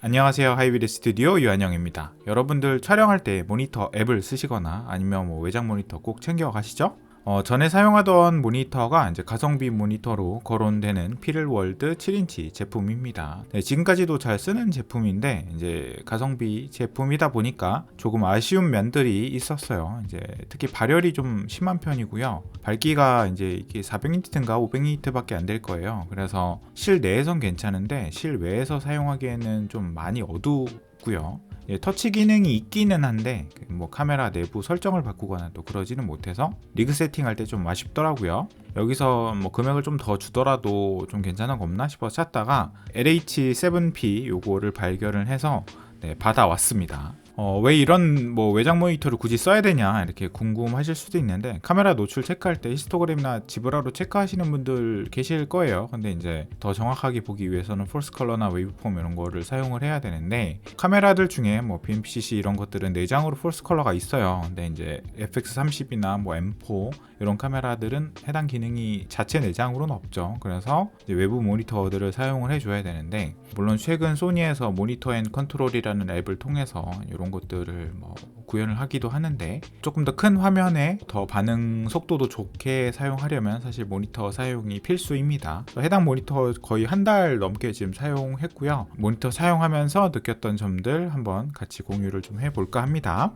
안녕하세요. 하이브리드 스튜디오 유한영입니다. 여러분들 촬영할 때 모니터 앱을 쓰시거나 아니면 외장 모니터 꼭 챙겨 가시죠? 전에 사용하던 모니터가 이제 가성비 모니터로 거론되는 피를월드 7인치 제품입니다. 네, 지금까지도 잘 쓰는 제품인데 이제 가성비 제품이다 보니까 조금 아쉬운 면들이 있었어요. 이제 특히 발열이 좀 심한 편이고요. 밝기가 이제 이게 400니트인가 500니트밖에 안 될 거예요. 그래서 실내에선 괜찮은데 실외에서 사용하기에는 좀 많이 어둡고요. 터치 기능이 있기는 한데 뭐 카메라 내부 설정을 바꾸거나 또 그러지는 못해서 리그 세팅할 때 좀 아쉽더라고요. 여기서 뭐 금액을 좀 더 주더라도 좀 괜찮은 거 없나 싶어 찾다가 LH7P 요거를 발견을 해서 받아왔습니다. 왜 이런 뭐 외장 모니터를 굳이 써야 되냐 이렇게 궁금하실 수도 있는데, 카메라 노출 체크할 때 히스토그램이나 지브라로 체크하시는 분들 계실 거예요. 근데 이제 더 정확하게 보기 위해서는 폴스 컬러나 웨이브폼 이런 거를 사용을 해야 되는데, 카메라들 중에 뭐 BMPCC 이런 것들은 내장으로 폴스 컬러가 있어요. 근데 이제 FX30이나 뭐 M4 이런 카메라들은 해당 기능이 자체 내장으로는 없죠. 그래서 이제 외부 모니터들을 사용을 해줘야 되는데, 물론 최근 소니에서 모니터 앤 컨트롤이라는 앱을 통해서 이런 것들을 뭐 구현을 하기도 하는데, 조금 더 큰 화면에 더 반응 속도도 좋게 사용하려면 사실 모니터 사용이 필수입니다. 해당 모니터 거의 한 달 넘게 지금 사용했고요. 모니터 사용하면서 느꼈던 점들 한번 같이 공유를 좀 해볼까 합니다.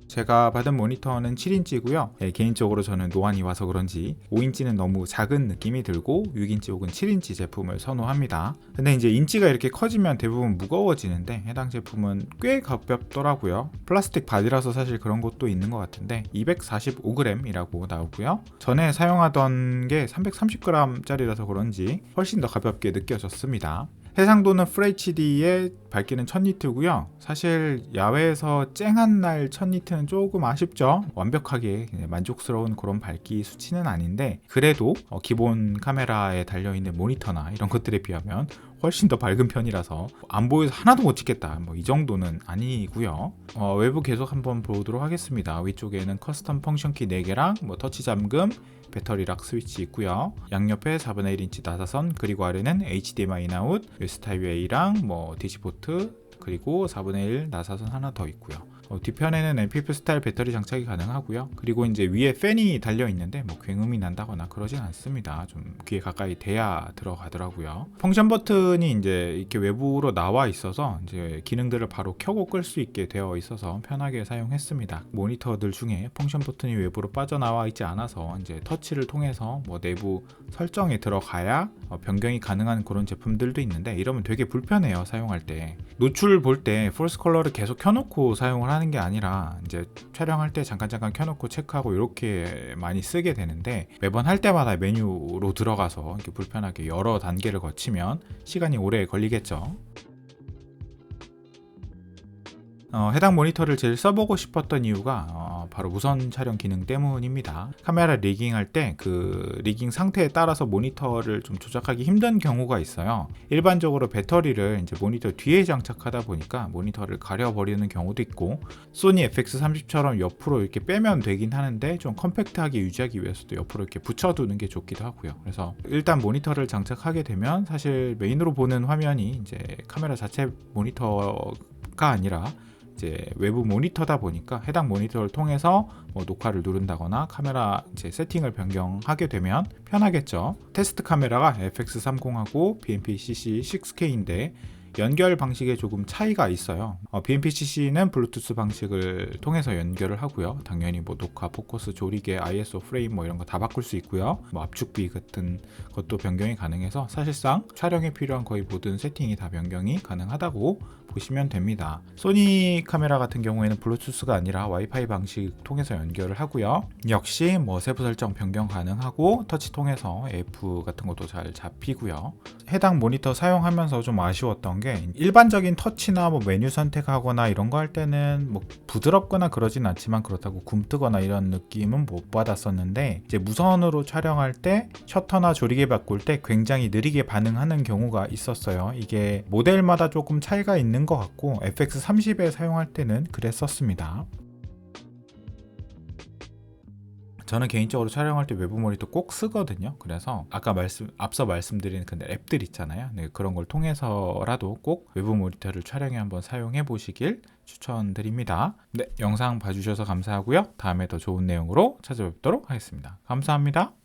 제가 받은 모니터는 7인치고요. 개인적으로 저는 노안이 와서 그런지 5인치는 너무 작은 느낌이 들고 6인치 혹은 7인치 제품을 선호합니다. 근데 이제 인치가 이렇게 커지면 대부분 무거워지는데, 해당 제품은 꽤 가볍더라고요. 플라스틱 바디라서 사실 그런 것도 있는 것 같은데 245g이라고 나오고요. 전에 사용하던 게 330g 짜리라서 그런지 훨씬 더 가볍게 느껴졌습니다. 해상도는 FHD에 밝기는 1000니트고요. 사실 야외에서 쨍한 날 1000니트는 조금 아쉽죠. 완벽하게 만족스러운 그런 밝기 수치는 아닌데, 그래도 기본 카메라에 달려있는 모니터나 이런 것들에 비하면 훨씬 더 밝은 편이라서 안 보여서 하나도 못 찍겠다, 뭐 이 정도는 아니고요. 외부 계속 한번 보도록 하겠습니다. 위쪽에는 커스텀 펑션키 4개랑 뭐 터치 잠금, 배터리 락 스위치 있고요. 양옆에 4분의 1인치 나사선, 그리고 아래는 HDMI 인아웃, USB 타입 A랑 뭐 DC 포트, 그리고 4분의 1 나사선 하나 더 있고요. 뒤편에는 MPF 스타일 배터리 장착이 가능하고요. 그리고 이제 위에 팬이 달려 있는데 뭐 굉음이 난다거나 그러진 않습니다. 좀 귀에 가까이 대야 들어가더라고요. 펑션 버튼이 이제 이렇게 외부로 나와 있어서 이제 기능들을 바로 켜고 끌 수 있게 되어 있어서 편하게 사용했습니다. 모니터들 중에 펑션 버튼이 외부로 빠져나와 있지 않아서 이제 터치를 통해서 뭐 내부 설정에 들어가야 변경이 가능한 그런 제품들도 있는데, 이러면 되게 불편해요. 사용할 때 노출 볼 때 폴스 컬러를 계속 켜놓고 사용을 하는 게 아니라 이제 촬영할 때 잠깐 켜놓고 체크하고 이렇게 많이 쓰게 되는데, 매번 할 때마다 메뉴로 들어가서 이렇게 불편하게 여러 단계를 거치면 시간이 오래 걸리겠죠. 해당 모니터를 제일 써보고 싶었던 이유가 바로 무선 촬영 기능 때문입니다. 카메라 리깅할 때 그 리깅 상태에 따라서 모니터를 좀 조작하기 힘든 경우가 있어요. 일반적으로 배터리를 이제 모니터 뒤에 장착하다 보니까 모니터를 가려버리는 경우도 있고, 소니 FX30처럼 옆으로 이렇게 빼면 되긴 하는데 좀 컴팩트하게 유지하기 위해서도 옆으로 이렇게 붙여두는 게 좋기도 하고요. 그래서 일단 모니터를 장착하게 되면 사실 메인으로 보는 화면이 이제 카메라 자체 모니터가 아니라 이제 외부 모니터다 보니까, 해당 모니터를 통해서 뭐 녹화를 누른다거나 카메라 이제 세팅을 변경하게 되면 편하겠죠. 테스트 카메라가 FX30하고 BMPCC 6K인데 연결 방식에 조금 차이가 있어요. BMPCC는 블루투스 방식을 통해서 연결을 하고요. 당연히 뭐 녹화, 포커스, 조리개, ISO 프레임 뭐 이런 거 다 바꿀 수 있고요. 뭐 압축비 같은 것도 변경이 가능해서 사실상 촬영에 필요한 거의 모든 세팅이 다 변경이 가능하다고 보시면 됩니다. 소니 카메라 같은 경우에는 블루투스가 아니라 와이파이 방식 통해서 연결을 하고요. 역시 뭐 세부 설정 변경 가능하고 터치 통해서 AF 같은 것도 잘 잡히고요. 해당 모니터 사용하면서 좀 아쉬웠던 게, 일반적인 터치나 뭐 메뉴 선택하거나 이런 거 할 때는 뭐 부드럽거나 그러진 않지만 그렇다고 굼뜨거나 이런 느낌은 못 받았었는데, 이제 무선으로 촬영할 때 셔터나 조리개 바꿀 때 굉장히 느리게 반응하는 경우가 있었어요. 이게 모델마다 조금 차이가 있는 것 같고 FX30에 사용할 때는 그랬었습니다. 저는 개인적으로 촬영할 때 외부 모니터 꼭 쓰거든요. 그래서 아까 앞서 말씀드린 그 앱들 있잖아요. 네, 그런 걸 통해서라도 꼭 외부 모니터를 촬영에 한번 사용해 보시길 추천드립니다. 네, 영상 봐주셔서 감사하고요. 다음에 더 좋은 내용으로 찾아뵙도록 하겠습니다. 감사합니다.